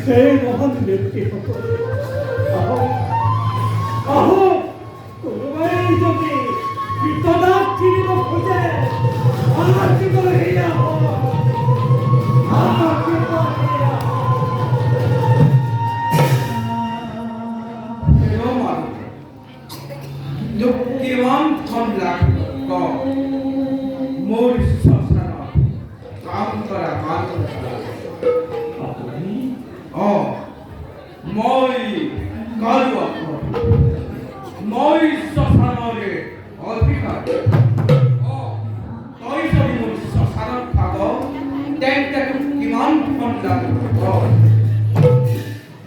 সেই মহান ব্যক্তিসকল আহো কোনোবাই যদি বিপদাত কিনিব খোজে আশীৰ্বাদী আহো কিমান ধন লাভ মোৰ সংসাৰত কাম কৰা মানুহ মই কালো মই শ্মশানৰে অধিকাৰী তই যদি মোৰ শ্মশানত থাক তেন্তে কিমান ধন লাভ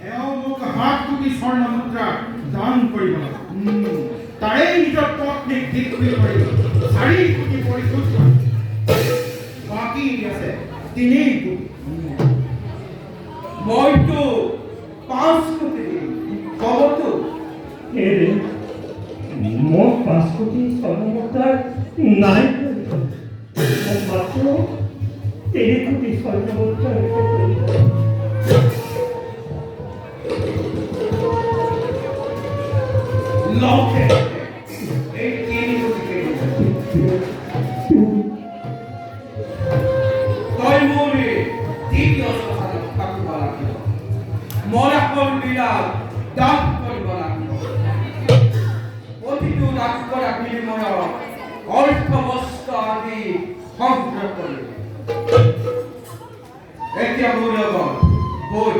এওঁ মোক 7 কোটি স্বৰ্ণ মুদ্ৰা দান কৰিব তাৰে নিজৰ পত্নীক বিক্ৰী কৰি 4 কোটি পৰিশোধ কৰে বাকী আছে 3 কোটি মইতো 5 কোটি কবতো এৰে মোৰ 5 কোটি স্বৰ্ণমুদ্ৰাৰ নাই মোক মাত্ৰ 3 কোটি স্বৰ্ণমুদ্ৰাৰ লকে এই 3 কোটি তই মোৰে দ্বিতীয় শ্মশানত থাকিব লাগিব মৰাকৰ লীলাত দান কৰিব লাগিব প্ৰতিটো দান কৰা বিনিময়ত অৰ্থ বস্ত্ৰ আদি সংগ্ৰহ কৰিব এতিয়া মোৰ লগত বৈ